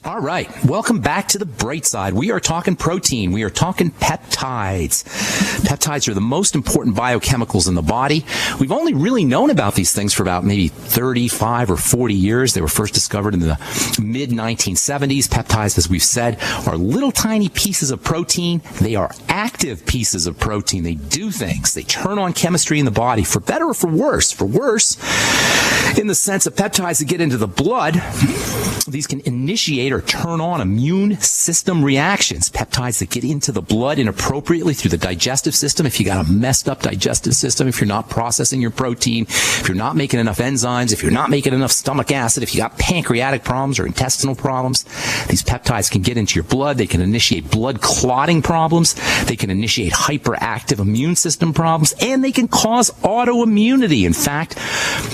All right. Welcome back to the bright side. We are talking protein. We are talking peptides. Peptides are the most important biochemicals in the body. We've only really known about these things for about maybe 35 or 40 years. They were first discovered in the mid-1970s. Peptides, as we've said, are little tiny pieces of protein. They are active pieces of protein. They do things. They turn on chemistry in the body, for better or for worse. For worse, in the sense of peptides that get into the blood, these can initiate or turn on immune system reactions. Peptides that get into the blood inappropriately through the digestive system. If you got a messed up digestive system, if you're not processing your protein, if you're not making enough enzymes, if you're not making enough stomach acid, if you got pancreatic problems or intestinal problems, these peptides can get into your blood. They can initiate blood clotting problems. They can initiate hyperactive immune system problems, and they can cause autoimmunity. In fact,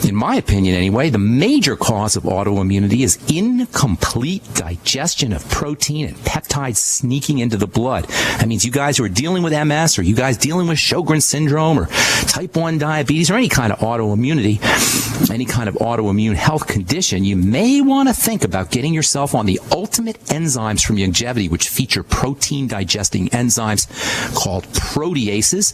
in my opinion anyway, the major cause of autoimmunity is incomplete digestion of protein and peptides sneaking into the blood. That means you guys who are dealing with MS, or you guys dealing with Sjogren's syndrome, or type 1 diabetes, or any kind of autoimmunity, any kind of autoimmune health condition, you may want to think about getting yourself on the ultimate enzymes from longevity, which feature protein digesting enzymes called proteases.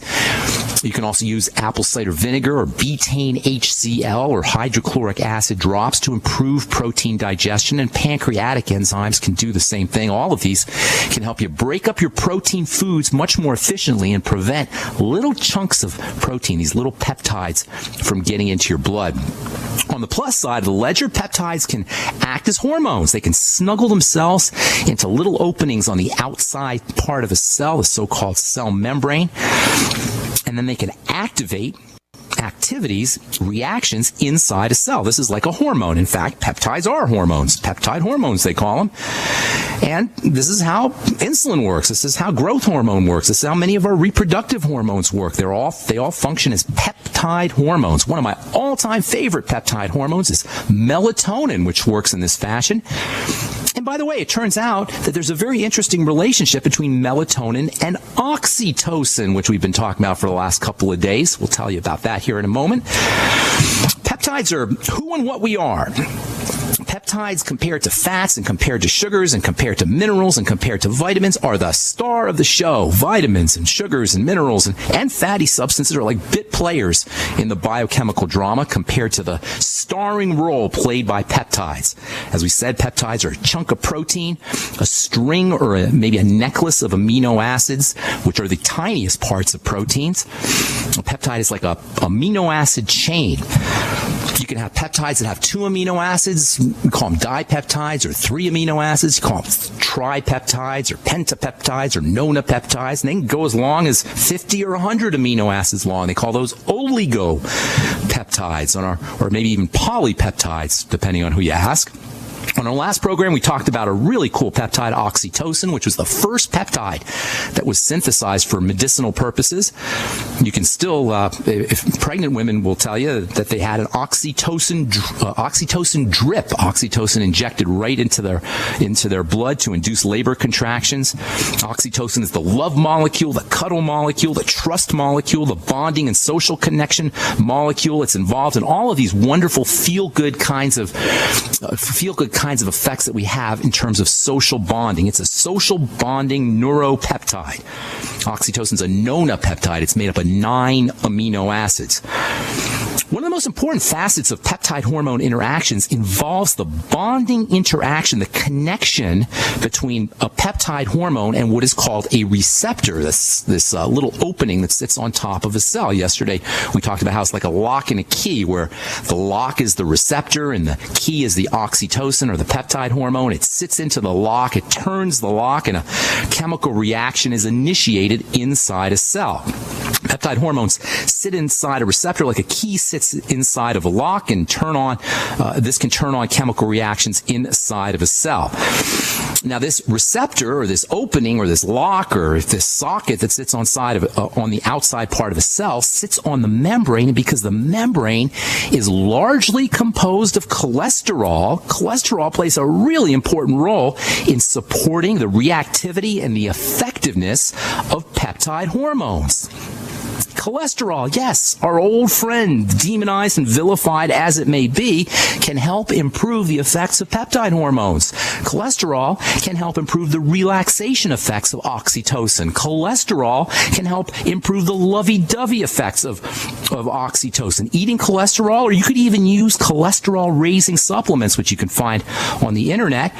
You can also use apple cider vinegar or betaine HCl or hydrochloric acid drops to improve protein digestion, and pancreatic enzymes can do the same thing. All of these can help you break up your protein foods much more efficiently and prevent little chunks of protein, these little peptides, from getting into your blood. On the plus side of the ledger, peptides can act as hormones. They can snuggle themselves into little openings on the outside part of a cell, the so-called cell membrane, and then they can activate activities, reactions inside a cell. This is like a hormone. In fact, peptides are hormones. Peptide hormones, they call them. And this is how insulin works. This is how growth hormone works. This is how many of our reproductive hormones work. They all function as peptide hormones. One of my all-time favorite peptide hormones is melatonin, which works in this fashion. And by the way, it turns out that there's a very interesting relationship between melatonin and oxytocin, which we've been talking about for the last couple of days. We'll tell you about that here in a moment. Peptides are who and what we are. Peptides, compared to fats and compared to sugars and compared to minerals and compared to vitamins, are the star of the show. Vitamins and sugars and minerals and fatty substances are like bit players in the biochemical drama compared to the starring role played by peptides. As we said, peptides are a chunk of protein, a string or maybe a necklace of amino acids, which are the tiniest parts of proteins. A peptide is like a amino acid chain. You can have peptides that have 2 amino acids. We call them dipeptides, or 3 amino acids. You call them tripeptides or pentapeptides or nonapeptides. And they can go as long as 50 or 100 amino acids long. They call those oligopeptides, or maybe even polypeptides, depending on who you ask. On our last program, we talked about a really cool peptide, oxytocin, which was the first peptide that was synthesized for medicinal purposes. You can still, if pregnant women will tell you that they had an oxytocin drip, oxytocin injected right into their blood to induce labor contractions. Oxytocin is the love molecule, the cuddle molecule, the trust molecule, the bonding and social connection molecule. It's involved in all of these wonderful feel-good kinds of effects that we have in terms of social bonding. It's a social bonding neuropeptide. Oxytocin is a nonapeptide. It's made up of 9 amino acids. One of the most important facets of peptide hormone interactions involves the bonding interaction, the connection between a peptide hormone and what is called a receptor, this little opening that sits on top of a cell. Yesterday, we talked about how it's like a lock and a key, where the lock is the receptor and the key is the oxytocin or the peptide hormone. It sits into the lock, it turns the lock, and a chemical reaction is initiated inside a cell. Peptide hormones sit inside a receptor like a key sits inside of a lock, and this can turn on chemical reactions inside of a cell. Now, this receptor, or this opening, or this lock, or this socket that sits on the outside part of a cell sits on the membrane, and because the membrane is largely composed of cholesterol plays a really important role in supporting the reactivity and the effectiveness of peptide hormones. Cholesterol, yes, our old friend, demonized and vilified as it may be, can help improve the effects of peptide hormones. Cholesterol can help improve the relaxation effects of oxytocin. Cholesterol can help improve the lovey-dovey effects of oxytocin. Eating cholesterol, or you could even use cholesterol-raising supplements, which you can find on the internet.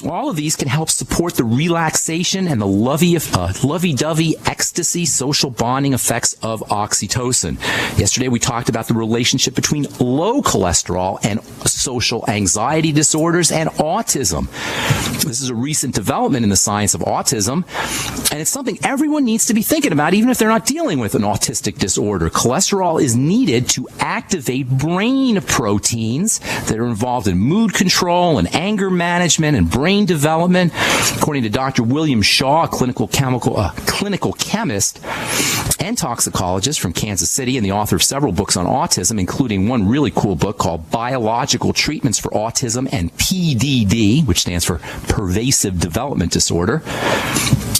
All of these can help support the relaxation and the lovey-dovey ecstasy, social bonding effects of oxytocin. Yesterday, we talked about the relationship between low cholesterol and social anxiety disorders and autism. This is a recent development in the science of autism, and it's something everyone needs to be thinking about, even if they're not dealing with an autistic disorder. Cholesterol is needed to activate brain proteins that are involved in mood control and anger management and brain development. According to Dr. William Shaw, a clinical chemist and toxicologist from Kansas City and the author of several books on autism, including one really cool book called Biological Treatments for Autism and PDD, which stands for Pervasive Development Disorder.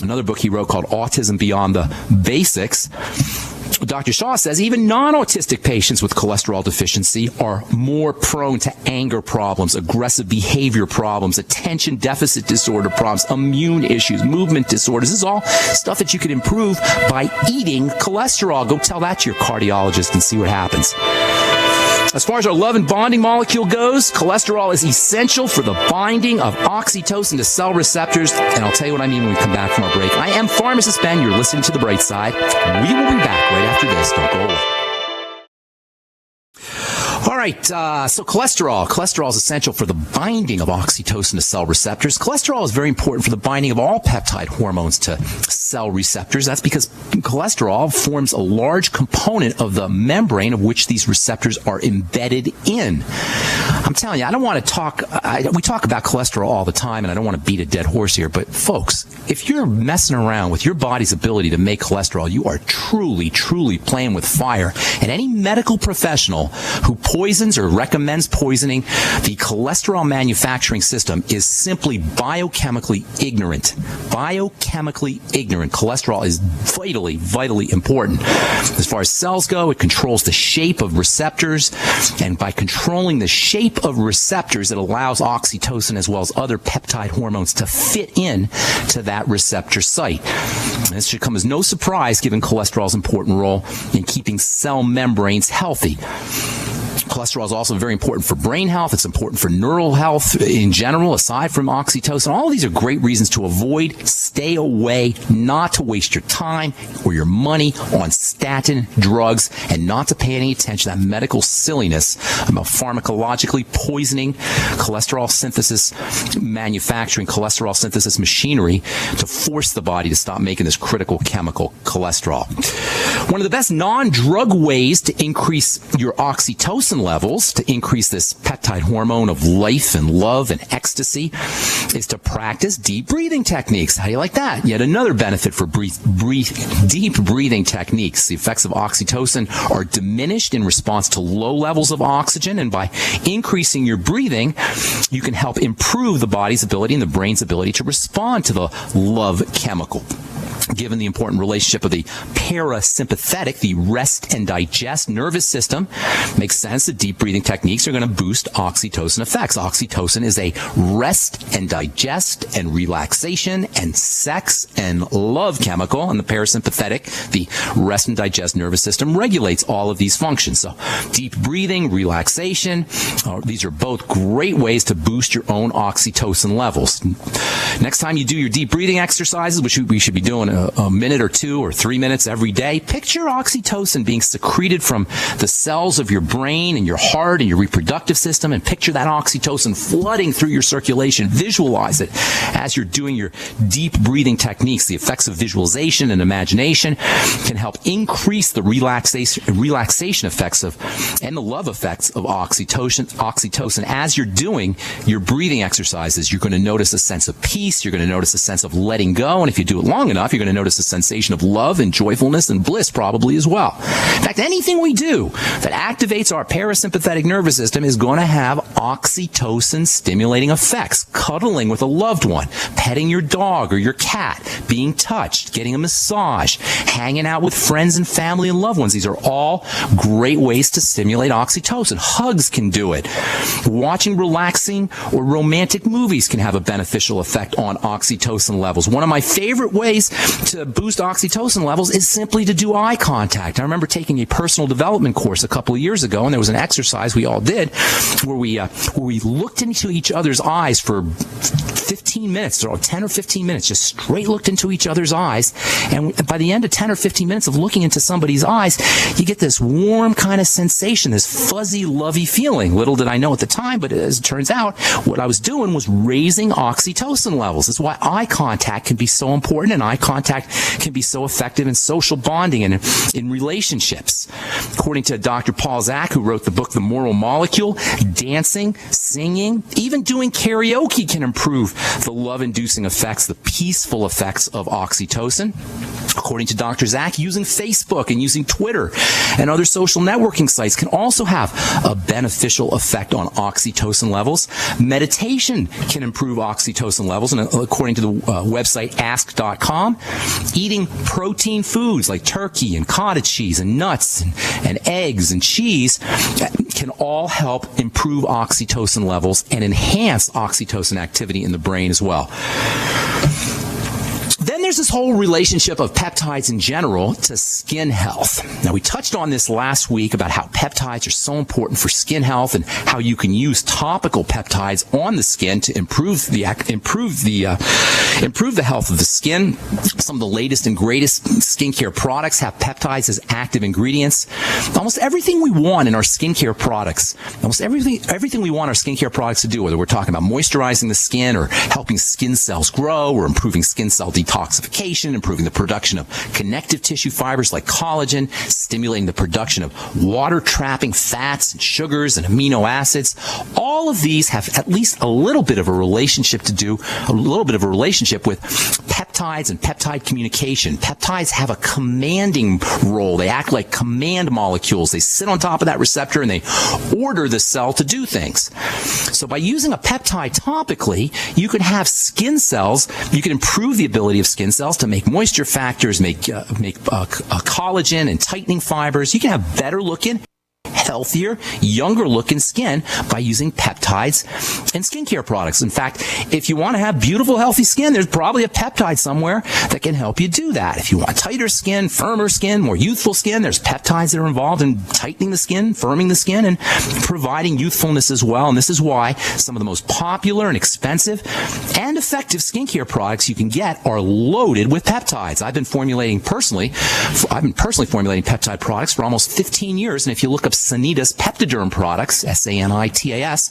Another book he wrote called Autism Beyond the Basics. Dr. Shaw says even non-autistic patients with cholesterol deficiency are more prone to anger problems, aggressive behavior problems, attention deficit disorder problems, immune issues, movement disorders. This is all stuff that you can improve by eating cholesterol. Go tell that to your cardiologist and see what happens. As far as our love and bonding molecule goes, cholesterol is essential for the binding of oxytocin to cell receptors, and I'll tell you what I mean when we come back from our break. I am Pharmacist Ben. You're listening to The Bright Side. We will be back right after this. Don't go away. All right, so cholesterol is essential for the binding of oxytocin to cell receptors. Cholesterol is very important for the binding of all peptide hormones to cell receptors. That's because cholesterol forms a large component of the membrane of which these receptors are embedded in. I'm telling you, I don't want to talk, we talk about cholesterol all the time, and I don't want to beat a dead horse here, but folks, if you're messing around with your body's ability to make cholesterol, you are truly, truly playing with fire. And any medical professional who poisons or recommends poisoning the cholesterol manufacturing system is simply biochemically ignorant. Biochemically ignorant. Cholesterol is vitally important. As far as cells go, it controls the shape of receptors, and by controlling the shape of receptors, it allows oxytocin as well as other peptide hormones to fit in to that receptor site. And this should come as no surprise given cholesterol's important role in keeping cell membranes healthy. Cholesterol is also very important for brain health. It's important for neural health in general, aside from oxytocin. All of these are great reasons to avoid, stay away, not to waste your time or your money on statin drugs, and not to pay any attention to that medical silliness about pharmacologically poisoning cholesterol synthesis, manufacturing cholesterol synthesis machinery to force the body to stop making this critical chemical cholesterol. One of the best non-drug ways to increase your oxytocin levels, to increase this peptide hormone of life and love and ecstasy, is to practice deep breathing techniques. How do you like that? Yet another benefit for deep breathing techniques. The effects of oxytocin are diminished in response to low levels of oxygen, and by increasing your breathing, you can help improve the body's ability and the brain's ability to respond to the love chemical. Given the important relationship of the parasympathetic, the rest and digest nervous system, makes sense that deep breathing techniques are going to boost oxytocin effects. Oxytocin is a rest and digest and relaxation and sex and love chemical, and the parasympathetic, the rest and digest nervous system, regulates all of these functions. So deep breathing, relaxation, these are both great ways to boost your own oxytocin levels. Next time you do your deep breathing exercises, which we should be doing a minute or 2 or 3 minutes every day, picture oxytocin being secreted from the cells of your brain and your heart and your reproductive system, and picture that oxytocin flooding through your circulation. Visualize it as you're doing your deep breathing techniques. The effects of visualization and imagination can help increase the relaxation effects of and the love effects of oxytocin. As you're doing your breathing exercises, you're going to notice a sense of peace. You're going to notice a sense of letting go, and if you do it long enough, you're going to notice a sensation of love and joyfulness and bliss probably as well. In fact, anything we do that activates our parasympathetic nervous system is going to have oxytocin stimulating effects. Cuddling with a loved one, petting your dog or your cat, being touched, getting a massage, hanging out with friends and family and loved ones. These are all great ways to stimulate oxytocin. Hugs can do it. Watching relaxing or romantic movies can have a beneficial effect on oxytocin levels. One of my favorite ways to boost oxytocin levels is simply to do eye contact. I remember taking a personal development course a couple of years ago, and there was an exercise we all did where we looked into each other's eyes for 15 minutes, or 10 or 15 minutes, just straight looked into each other's eyes. And by the end of 10 or 15 minutes of looking into somebody's eyes, you get this warm kind of sensation, this fuzzy, lovey feeling. Little did I know at the time, but as it turns out, what I was doing was raising oxytocin levels. That's why eye contact can be so important, and eye contact can be so effective in social bonding and in relationships. According to Dr. Paul Zak, who wrote the book The Monologue, dancing, singing, even doing karaoke can improve the love-inducing effects, the peaceful effects of oxytocin. According to Dr. Zak, using Facebook and using Twitter and other social networking sites can also have a beneficial effect on oxytocin levels. Meditation can improve oxytocin levels, and according to the website ask.com, eating protein foods like turkey and cottage cheese and nuts and eggs and cheese can all help improve oxytocin levels and enhance oxytocin activity in the brain as well. Then there's this whole relationship of peptides in general to skin health. Now, we touched on this last week about how peptides are so important for skin health and how you can use topical peptides on the skin to improve the health of the skin. Some of the latest and greatest skincare products have peptides as active ingredients. Almost everything we want in our skincare products, everything we want our skincare products to do, whether we're talking about moisturizing the skin or helping skin cells grow or improving skin cell detoxification, improving the production of connective tissue fibers like collagen, stimulating the production of water-trapping fats and sugars and amino acids. All of these have at least a little bit of a relationship with peptides and peptide communication. Peptides have a commanding role. They act like command molecules. They sit on top of that receptor and they order the cell to do things. So by using a peptide topically, you can have skin cells, you can improve the ability of skin cells to make moisture factors, make collagen and tightening fibers. You can have better looking, healthier, younger looking skin by using peptides and skincare products. In fact, if you want to have beautiful, healthy skin, there's probably a peptide somewhere that can help you do that. If you want tighter skin, firmer skin, more youthful skin, there's peptides that are involved in tightening the skin, firming the skin, and providing youthfulness as well. And this is why some of the most popular and expensive and effective skincare products you can get are loaded with peptides. I've been personally formulating peptide products for almost 15 years. And if you look up Sanitas Peptiderm products, Sanitas,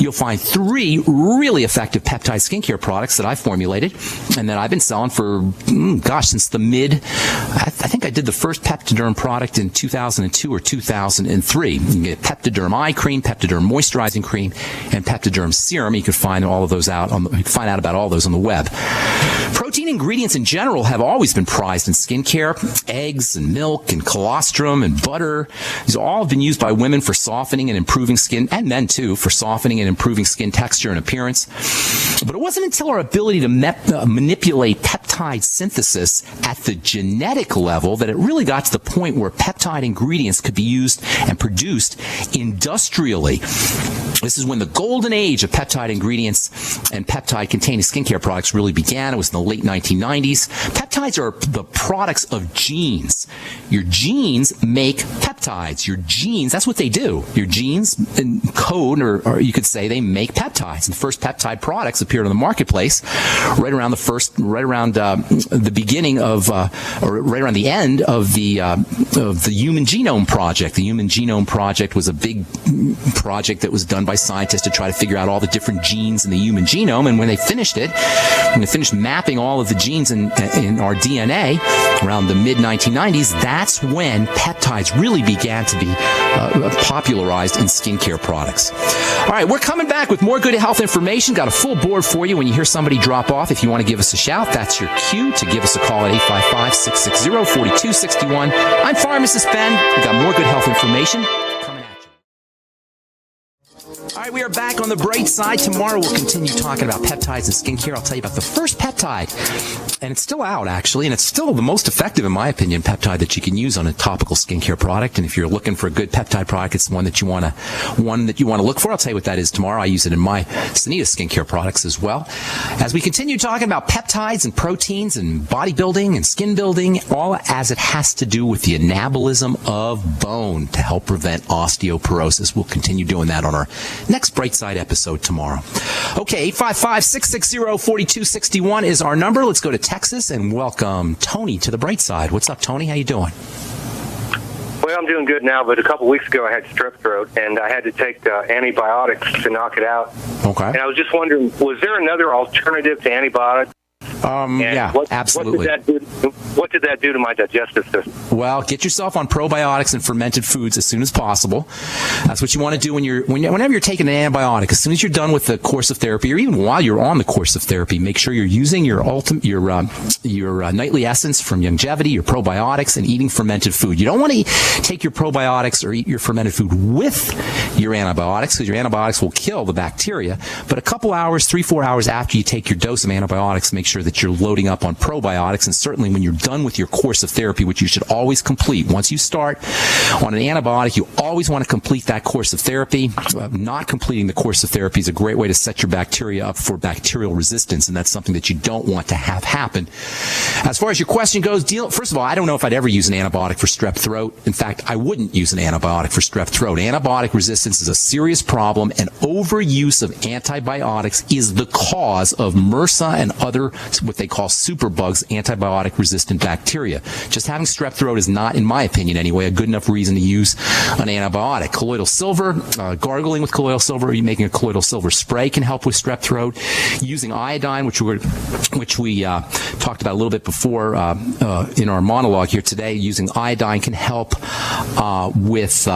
you'll find 3 really effective peptide skincare products that I formulated and that I've been selling for, since the I think I did the first Peptiderm product in 2002 or 2003. You can get Peptiderm eye cream, Peptiderm moisturizing cream, and Peptiderm serum. You can find all of those out find out about all those on the web. Protein ingredients in general have always been prized in skincare. Eggs and milk and colostrum and butter. These all have been used by women for softening and improving skin, and men too, for softening and improving skin texture and appearance. But it wasn't until our ability to manipulate peptide synthesis at the genetic level that it really got to the point where peptide ingredients could be used and produced industrially. This is when the golden age of peptide ingredients and peptide-containing skincare products really began. It was in the late 1990s. Peptides are the products of genes. Your genes make peptides. Your genes, that's what they do. Your genes code, or you could say they make peptides. And the first peptide products appeared on the marketplace right around the beginning of, or right around the end of the Human Genome Project. The Human Genome Project was a big project that was done by scientists to try to figure out all the different genes in the human genome. And when they finished mapping all of the genes in our DNA around the mid-1990s, that's when peptides really began to be popularized in skincare products. All right, we're coming back with more good health information. Got a full board for you when you hear somebody drop off. If you want to give us a shout, that's your cue to give us a call at 855-660-4261. I'm Pharmacist Ben. We've got more good health information coming at you. All right, right, we are back on the bright side. Tomorrow we'll continue talking about peptides and skincare. I'll tell you about the first peptide. And it's still out, actually, and it's still the most effective, in my opinion, peptide that you can use on a topical skincare product. And if you're looking for a good peptide product, it's the one that you want to look for. I'll tell you what that is tomorrow. I use it in my Sanita skincare products as well. As we continue talking about peptides and proteins and bodybuilding and skin building, all as it has to do with the anabolism of bone to help prevent osteoporosis. We'll continue doing that on our next Bright Side episode tomorrow. Okay, 855-660-4261 is our number. Let's go to Texas and welcome Tony to the Bright Side. What's up, Tony? How you doing? Well, I'm doing good now, but a couple weeks ago I had strep throat, and I had to take antibiotics to knock it out. Okay. And I was just wondering, was there another alternative to antibiotics? Yeah, absolutely. What did that do to my digestive system? Well, get yourself on probiotics and fermented foods as soon as possible. That's what you want to do whenever you're taking an antibiotic. As soon as you're done with the course of therapy, or even while you're on the course of therapy, make sure you're using your nightly essence from Longevity, your probiotics, and eating fermented food. You don't want to take your probiotics or eat your fermented food with your antibiotics, because your antibiotics will kill the bacteria. But a couple hours, 3-4 hours after you take your dose of antibiotics, make sure that you're loading up on probiotics. And certainly when you're done with your course of therapy, which you should always complete. Once you start on an antibiotic, you always want to complete that course of therapy. Not completing the course of therapy is a great way to set your bacteria up for bacterial resistance, and that's something that you don't want to have happen. As far as your question goes, first of all, I don't know if I'd ever use an antibiotic for strep throat. In fact, I wouldn't use an antibiotic for strep throat. Antibiotic resistance is a serious problem, and overuse of antibiotics is the cause of MRSA and other, what they call superbugs, antibiotic-resistant bacteria. Just having strep throat is not, in my opinion anyway, a good enough reason to use an antibiotic. Colloidal silver, gargling with colloidal silver, or making a colloidal silver spray can help with strep throat. Using iodine, which we talked about a little bit before in our monologue here today, using iodine can help with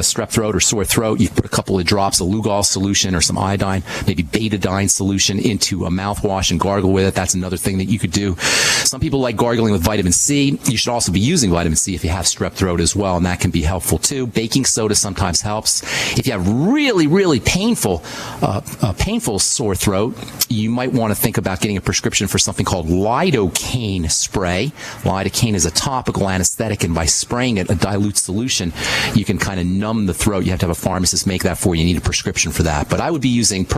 strep throat or sore throat. You put a couple of drops of Lugol solution or some iodine, maybe betadine solution into a mouthwash and gargle with it. That's another thing that you could do. Some people like gargling with vitamin C. You should also be using vitamin C if you have strep throat as well, and that can be helpful too. Baking soda sometimes helps. If you have really, really painful sore throat, you might want to think about getting a prescription for something called lidocaine spray. Lidocaine is a topical anesthetic, and by spraying it, a dilute solution, you can kind of numb the throat. You have to have a pharmacist make that for you. You need a prescription for that. But I would be using the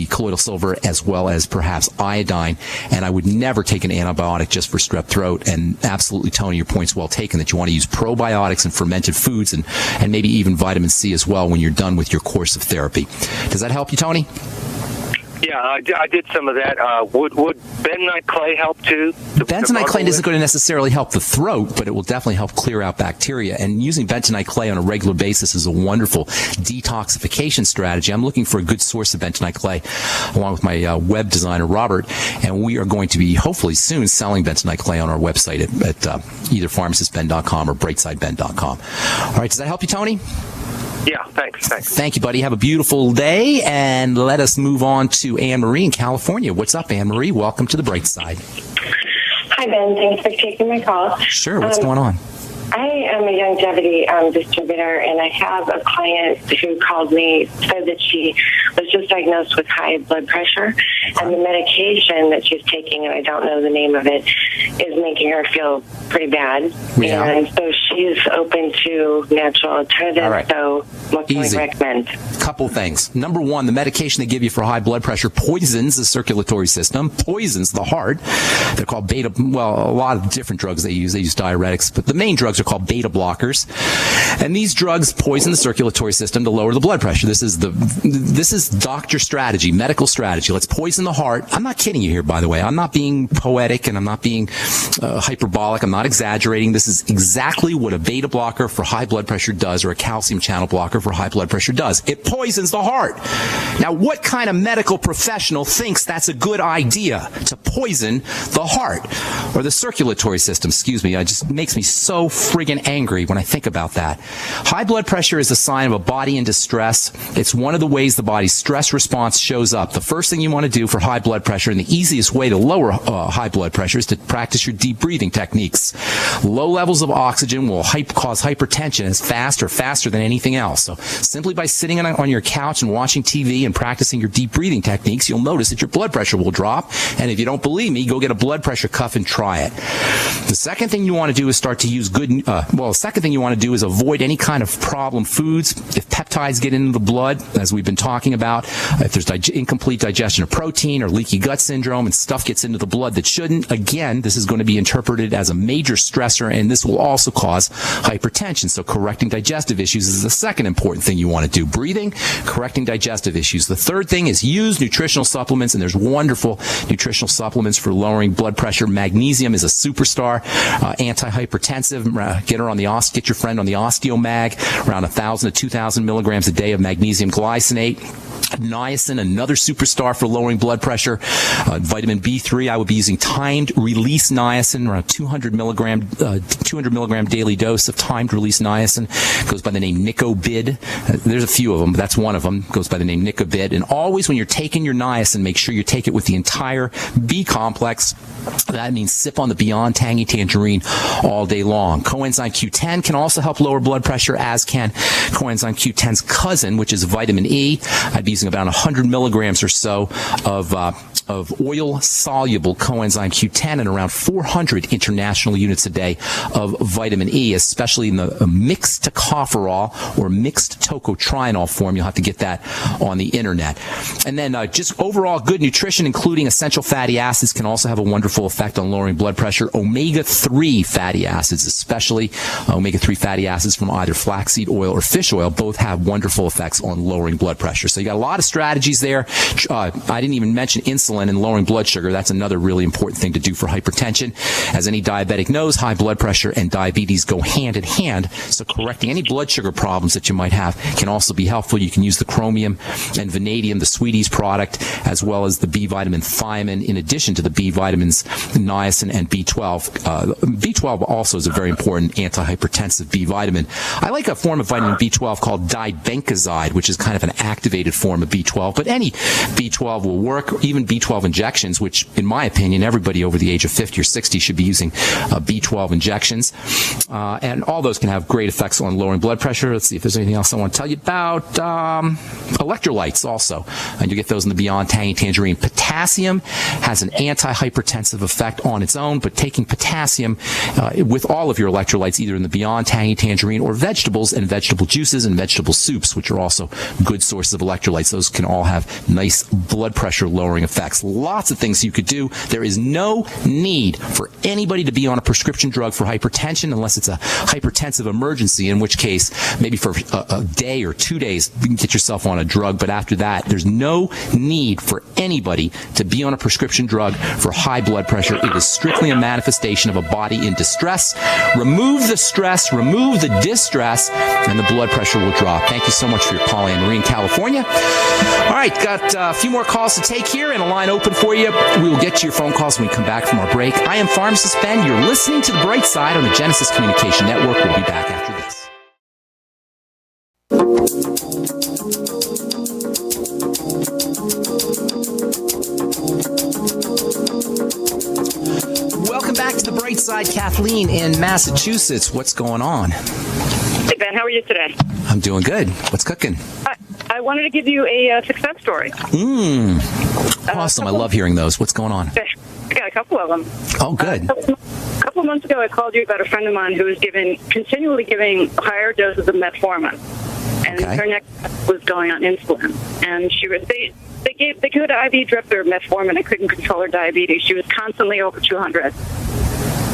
colloidal silver as well as perhaps iodine, and I would never take an antibiotic just for strep throat. And absolutely, Tony, your point's well taken that you want to use probiotics and fermented foods and maybe even vitamin C as well when you're done with your course of therapy. Does that help you, Tony? Yeah, I did some of that. Would bentonite clay help too? Bentonite clay isn't going to necessarily help the throat, but it will definitely help clear out bacteria. And using bentonite clay on a regular basis is a wonderful detoxification strategy. I'm looking for a good source of bentonite clay, along with my web designer, Robert, and we are going to be hopefully soon selling bentonite clay on our website at either pharmacistben.com or brightsideben.com. All right, does that help you, Tony? Yeah, thanks. Thank you, buddy. Have a beautiful day, and let us move on to Anne-Marie in California. What's up, Anne-Marie? Welcome to the Bright Side. Hi, Ben. Thanks for taking my call. Sure. What's going on? I am a longevity distributor, and I have a client who called me, said that she was just diagnosed with high blood pressure, and the medication that she's taking, and I don't know the name of it, is making her feel pretty bad. Yeah. And so she's open to natural alternatives. All right. So what can we recommend? Couple things. Number one, the medication they give you for high blood pressure poisons the circulatory system, poisons the heart. They're called a lot of different drugs they use. They use diuretics, but the main drugs are called beta blockers, and these drugs poison the circulatory system to lower the blood pressure. This is doctor strategy, medical strategy. Let's poison the heart. I'm not kidding you here, by the way. I'm not being poetic, and I'm not being hyperbolic. I'm not exaggerating. This is exactly what a beta blocker for high blood pressure does, or a calcium channel blocker for high blood pressure does. It poisons the heart. Now, what kind of medical professional thinks that's a good idea, to poison the heart or the circulatory system? Excuse me. It just makes me so friggin' angry when I think about that. High blood pressure is a sign of a body in distress. It's one of the ways the body's stress response shows up. The first thing you want to do for high blood pressure, and the easiest way to lower high blood pressure, is to practice your deep breathing techniques. Low levels of oxygen will cause hypertension as faster than anything else. So simply by sitting on your couch and watching TV and practicing your deep breathing techniques, you'll notice that your blood pressure will drop. And if you don't believe me, go get a blood pressure cuff and try it. The second thing you want to do is start to use the second thing you want to do is avoid any kind of problem foods. If peptides get into the blood, as we've been talking about, if there's incomplete digestion of protein or leaky gut syndrome and stuff gets into the blood that shouldn't, again, this is going to be interpreted as a major stressor, and this will also cause hypertension. So correcting digestive issues is the second important thing you want to do. Breathing, correcting digestive issues. The third thing is use nutritional supplements, and there's wonderful nutritional supplements for lowering blood pressure. Magnesium is a superstar, antihypertensive. Get your friend on the OsteoMag, around 1,000 to 2,000 milligrams a day of magnesium glycinate. Niacin, another superstar for lowering blood pressure. Vitamin B3, I would be using timed release niacin, around 200 milligram daily dose of timed release niacin. Goes by the name Nicobid. There's a few of them, but that's one of them. Goes by the name Nicobid. And always when you're taking your niacin, make sure you take it with the entire B complex. That means sip on the Beyond Tangy Tangerine all day long. Coenzyme Q10 can also help lower blood pressure, as can coenzyme Q10's cousin, which is vitamin E. I'd be using about 100 milligrams or so of oil-soluble coenzyme Q10 and around 400 international units a day of vitamin E, especially in the mixed tocopherol or mixed tocotrienol form. You'll have to get that on the internet. And then just overall good nutrition, including essential fatty acids, can also have a wonderful effect on lowering blood pressure. Omega-3 fatty acids, especially omega-3 fatty acids from either flaxseed oil or fish oil, both have wonderful effects on lowering blood pressure. So you got a lot of strategies there. I didn't even mention insulin and lowering blood sugar. That's another really important thing to do for hypertension. As any diabetic knows, high blood pressure and diabetes go hand in hand. So correcting any blood sugar problems that you might have can also be helpful. You can use the chromium and vanadium, the Sweeties product, as well as the B vitamin thiamine, in addition to the B vitamins niacin and B12. B12 also is a very important antihypertensive B vitamin. I like a form of vitamin B12 called dibencoxide, which is kind of an activated form of B12, but any B12 will work, even B12 injections, which in my opinion, everybody over the age of 50 or 60 should be using B12 injections. And all those can have great effects on lowering blood pressure. Let's see if there's anything else I want to tell you about. Electrolytes also, and you get those in the Beyond Tangy Tangerine. Potassium has an antihypertensive effect on its own, but taking potassium with all of your electrolytes, either in the Beyond Tangy Tangerine or vegetables and vegetable juices and vegetable soups, which are also good sources of electrolytes. Those can all have nice blood pressure lowering effects. Lots of things you could do. There is no need for anybody to be on a prescription drug for hypertension unless it's a hypertensive emergency, in which case maybe for a day or 2 days you can get yourself on a drug. But after that, there's no need for anybody to be on a prescription drug for high blood pressure. It is strictly a manifestation of a body in distress. Remove the stress, remove the distress, and the blood pressure will drop. Thank you so much for your call, Anne Marie in California. All right, got a few more calls to take here and a line open for you. We will get to your phone calls when we come back from our break. I am Pharmacist Ben. You're listening to The Bright Side on the Genesis Communication Network. We'll be back after this. Welcome back to The Bright Side. Kathleen in Massachusetts. What's going on? Hey, Ben. How are you today? I'm doing good. What's cooking? I wanted to give you a success story. Awesome. I love hearing those. What's going on? I got a couple of them. Oh, good. A couple of months ago, I called you about a friend of mine who was continually giving higher doses of metformin. And her next step was going on insulin. And they could IV drip her metformin and couldn't control her diabetes. She was constantly over 200.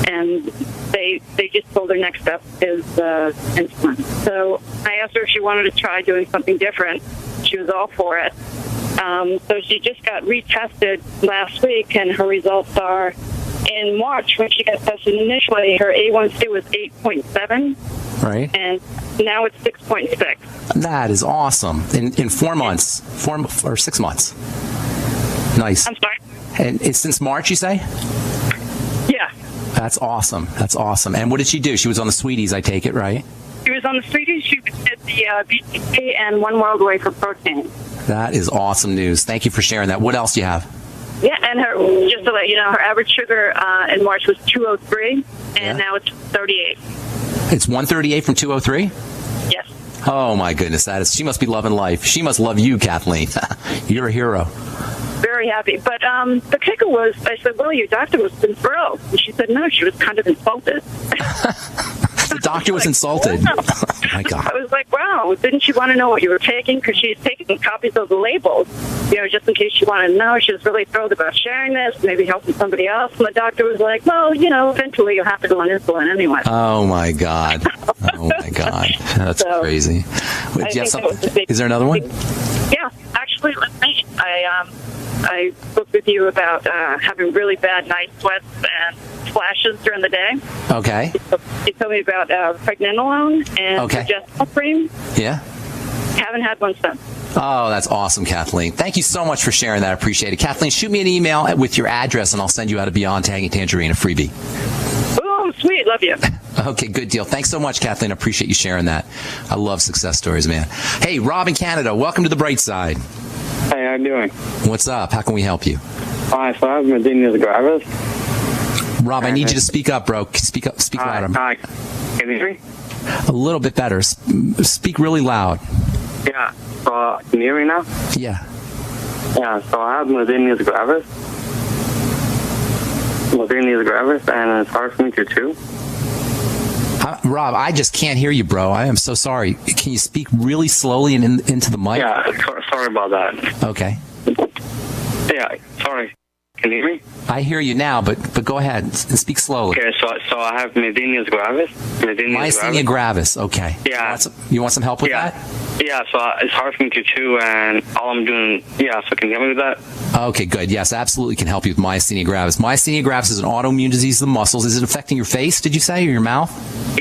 And they just told her next step is insulin. So I asked her if she wanted to try doing something different. She was all for it. So she just got retested last week, and her results are in March when she got tested initially, her A1C was 8.7. Right. And now it's 6.6. That is awesome. In 4 months, 4 or 6 months. Nice. I'm sorry? And it's since March, you say? Yeah. That's awesome. That's awesome. And what did she do? She was on the Sweeties, I take it, right? She was on the Sweeties. She did the BCA and One World Away for protein. That is awesome news. Thank you for sharing that. What else do you have? Yeah, and her, just to let you know, her average sugar in March was 203, and now it's 38. It's 138 from 203? Yes. Oh, my goodness. She must be loving life. She must love you, Kathleen. You're a hero. Very happy. But the kicker was, I said, well, your doctor was thrilled. And she said, no, she was kind of insulted. The doctor was insulted. Wow. Oh, my God. I was like, wow, didn't she want to know what you were taking? Because she's taking copies of the labels, just in case she wanted to know. She was really thrilled about sharing this, maybe helping somebody else. And the doctor was like, well, eventually you'll have to go on insulin anyway. Oh, my God. Oh, my God. That's crazy. Do you have something? Is there another one? Yeah, actually, with me, I spoke with you about having really bad night sweats and flashes during the day. Okay. You told me about pregnenolone and progesterone cream. Yeah. Haven't had one since. Oh, that's awesome, Kathleen. Thank you so much for sharing that. I appreciate it. Kathleen, shoot me an email with your address, and I'll send you out a Beyond Tangy Tangerine, a freebie. Oh, sweet. Love you. Okay, good deal. Thanks so much, Kathleen. I appreciate you sharing that. I love success stories, man. Hey, Rob in Canada, welcome to the bright side. Hey, how you doing? What's up? How can we help you? Hi, so I have myasthenia gravis. Rob, I need you to speak up, bro. Speak up. Speak louder. Hi. Can you hear me? A little bit better. Speak really loud. Yeah. So, can you hear me now? Yeah. Yeah, so I have myasthenia gravis. Myasthenia gravis, and it's hard for me to chew. Rob, I just can't hear you, bro. I am so sorry. Can you speak really slowly and into the mic? Yeah, sorry about that. Okay. Yeah, sorry. Can you hear me? I hear you now, but go ahead and speak slowly. Okay, so I have myasthenia gravis. Myasthenia gravis. Okay. Yeah. You want some help with that? Yeah, so it's hard for me to chew, and all I'm doing, so can you help me with that? Okay, good. Yes, absolutely can help you with myasthenia gravis. Myasthenia gravis is an autoimmune disease of the muscles. Is it affecting your face, did you say, or your mouth?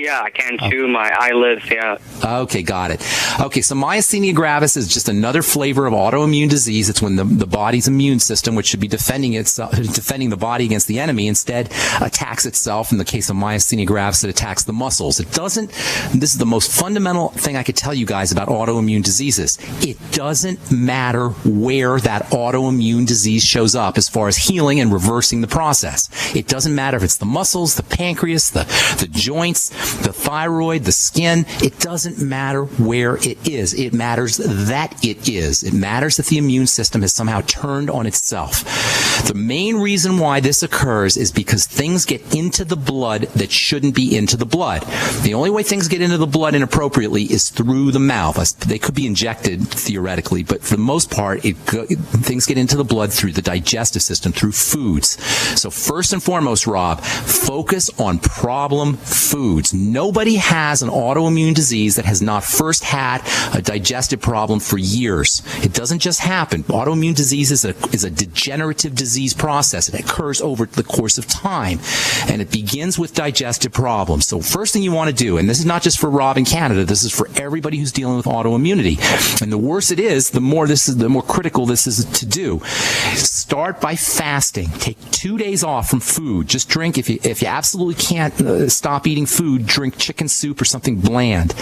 Yeah, I can't chew, my eyelids, yeah. Okay, got it. Okay, so myasthenia gravis is just another flavor of autoimmune disease. It's when the body's immune system, which should be defending the body against the enemy, instead attacks itself. In the case of myasthenia gravis, it attacks the muscles. This is the most fundamental thing I could tell you guys about autoimmune diseases. It doesn't matter where that autoimmune disease shows up as far as healing and reversing the process. It doesn't matter if it's the muscles, the pancreas, the joints, the thyroid, the skin. It doesn't matter where it is. It matters that it is. It matters that the immune system has somehow turned on itself. The main reason why this occurs is because things get into the blood that shouldn't be into the blood. The only way things get into the blood inappropriately is through the mouth. They could be injected theoretically, but for the most part, things get into the blood through the digestive system, through foods. So first and foremost, Rob, focus on problem foods. Nobody has an autoimmune disease that has not first had a digestive problem for years. It doesn't just happen. Autoimmune disease is a degenerative disease process. It occurs over the course of time, and it begins with digestive problems. So first thing you want to do, and this is not just for Rob in Canada, this is for everybody who's dealing with autoimmunity. And the worse it is, the more critical this is to do. Start by fasting. Take 2 days off from food. Just drink, if you absolutely can't stop eating food, drink chicken soup or something bland.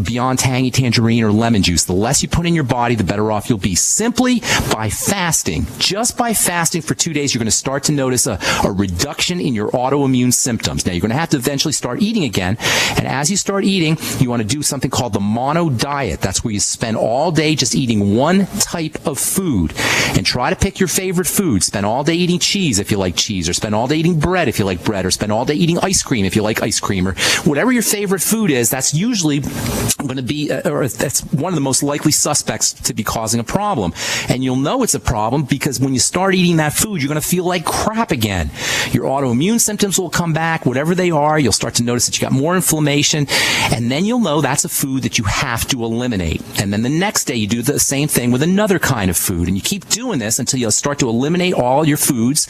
Beyond Tangy Tangerine or lemon juice. The less you put in your body, the better off you'll be. Simply by fasting. Just by fasting for 2 days, you're going to start to notice a reduction in your autoimmune symptoms. Now, you're going to have to eventually start eating again. And as you start eating, you want to do something called the mono diet. That's where you spend all day just eating one type of food. And try to pick your favorite food. Spend all day eating cheese if you like cheese, or spend all day eating bread if you like bread, or spend all day eating ice cream if you like ice cream, or whatever your favorite food is. That's usually going to be, or that's one of the most likely suspects to be causing a problem. And you'll know it's a problem because when you start eating that food, you're going to feel like crap again. Your autoimmune symptoms will come back, whatever they are. You'll start to notice that you got more inflammation, and then you'll know that's a food that you have to eliminate. And then the next day you do the same thing with another kind of food, and you keep doing this until you start to eliminate all your foods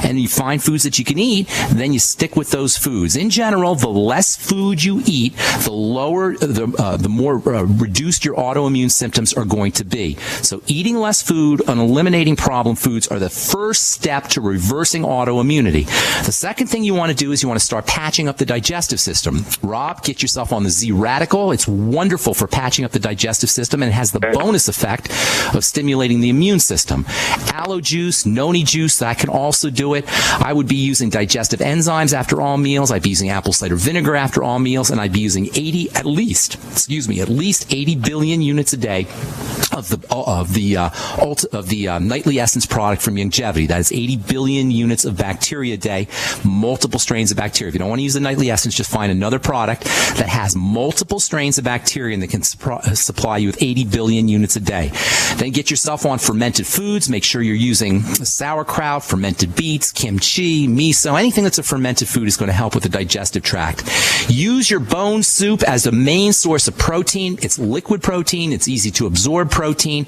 and you find foods that you can eat, then you stick with those foods. In general, the less food you eat, the lower, the more reduced your autoimmune symptoms are going to be. So eating less food and eliminating problem foods are the first step to reversing autoimmunity. The second thing you want to do is you want to start patching up the digestive system. Rob, get yourself on the Z Radical. It's wonderful for patching up the digestive system, and it has the bonus effect of stimulating the immune system. Aloe juice, noni juice, that can also do it. I would be using digestive enzymes after all meals. I'd be using apple cider vinegar after all meals, and I'd be using at least 80 billion units a day of the Nightly Essence product from Longevity. That is 80 billion units of bacteria a day, multiple strains of bacteria. If you don't want to use the Nightly Essence, just find another product that has multiple strains of bacteria and that can supply you with 80 billion units a day. Then get yourself on fermented foods. Make sure you're using sauerkraut, fermented beets, kimchi, miso. Anything that's a fermented food is going to help with the digestive tract. Use your bone soup as the main source of protein. It's liquid protein. It's easy to absorb protein.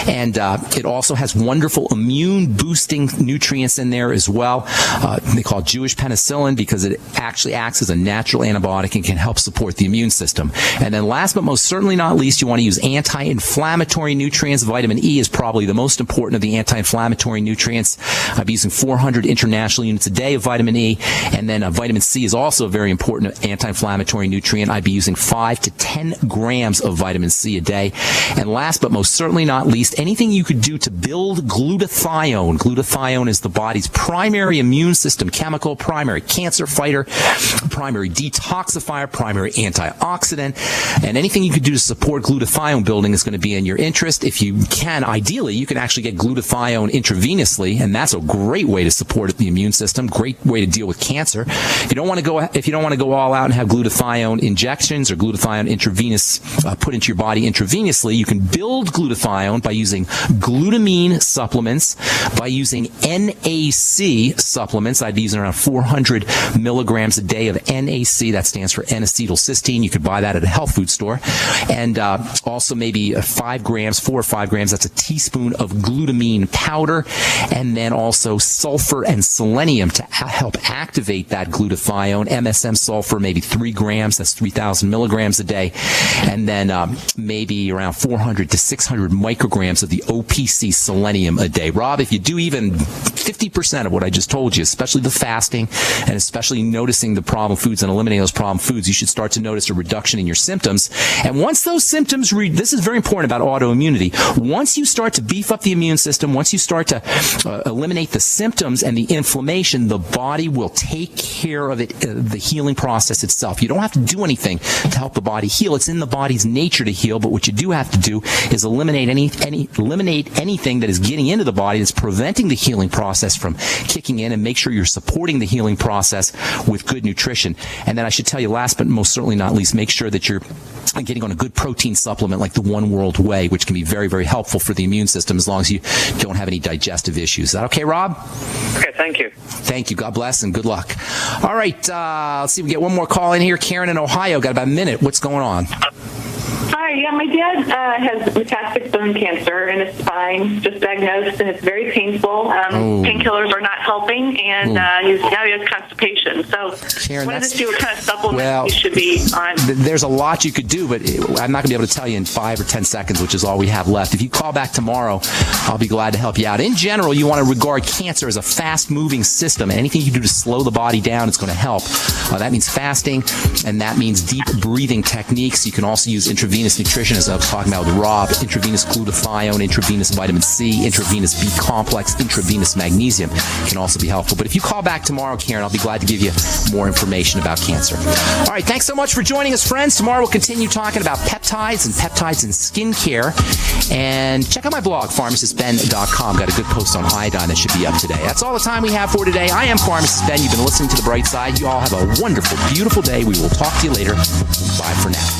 And it also has wonderful immune-boosting nutrients in there as well. They call it Jewish penicillin because it actually acts as a natural antibiotic and can help support the immune system. And then last but most certainly not least, you want to use anti-inflammatory nutrients. Vitamin E is probably the most important of the anti-inflammatory nutrients. I'll be using 400 international units a day of vitamin E. And then vitamin C is also a very important anti-inflammatory nutrient. I'd be using 5 to 10 grams of vitamin C a day. And last but most certainly not least, anything you could do to build glutathione. Glutathione is the body's primary immune system chemical, primary cancer fighter, primary detoxifier, primary antioxidant. And anything you could do to support glutathione building is going to be in your interest. If you can, ideally, you can actually get glutathione intravenously, and that's a great way to support the immune system, great way to deal with cancer. If you don't want to go all out and have glutathione injections or glutathione intravenous put into your body intravenously, you can build glutathione by using glutamine supplements, by using NAC supplements. I'd be using around 400 milligrams a day of NAC. That stands for N-acetylcysteine. You could buy that at a health food store. And also maybe 4 or 5 grams. That's a teaspoon of glutamine powder. And then also sulfur and selenium to help activate that glutathione. MSM sulfur, maybe 3 grams. That's 3,000 milligrams a day. And then maybe around 400 to 600 micrograms of the OPC selenium a day. Rob, if you do even 50% of what I just told you, especially the fasting and especially noticing the problem foods and eliminating those problem foods, you should start to notice a reduction in your symptoms. And once those symptoms, this is very important about autoimmunity, once you start to beef up the immune system, once you start to eliminate the symptoms and the inflammation, the body will take care of it, the healing process itself. You don't have to do anything to help the body heal. It's in the body's nature to heal, but what you do have to do is eliminate anything that is getting into the body that's preventing the healing process from kicking in, and make sure you're supporting the healing process with good nutrition. And then I should tell you, last but most certainly not least, make sure that you're getting on a good protein supplement like the One World Whey, which can be very, very helpful for the immune system as long as you don't have any digestive issues. Is that okay, Rob? Okay, thank you. Thank you. God bless and good luck. All right, let's see. We get one more call in here. Karen in Ohio. Got about a minute. What's going on? Hi, yeah, my dad has metastatic bone cancer in his spine, just diagnosed, and it's very painful. Painkillers are not helping, and now he has constipation. So Karen, wanted to see what kind of supplements he should be on. There's a lot you could do, but I'm not going to be able to tell you in 5 or 10 seconds, which is all we have left. If you call back tomorrow, I'll be glad to help you out. In general, you want to regard cancer as a fast-moving system. Anything you do to slow the body down is going to help. That means fasting, and that means deep breathing techniques. You can also use intravenous nutrition, as I was talking about with Rob, intravenous glutathione, intravenous vitamin C, intravenous B complex, intravenous magnesium can also be helpful. But if you call back tomorrow, Karen, I'll be glad to give you more information about cancer. All right, thanks so much for joining us, friends. Tomorrow we'll continue talking about peptides in skincare. And check out my blog, pharmacistben.com. Got a good post on iodine that should be up today. That's all the time we have for today. I am Pharmacist Ben. You've been listening to The Bright Side. You all have a wonderful, beautiful day. We will talk to you later. Bye for now.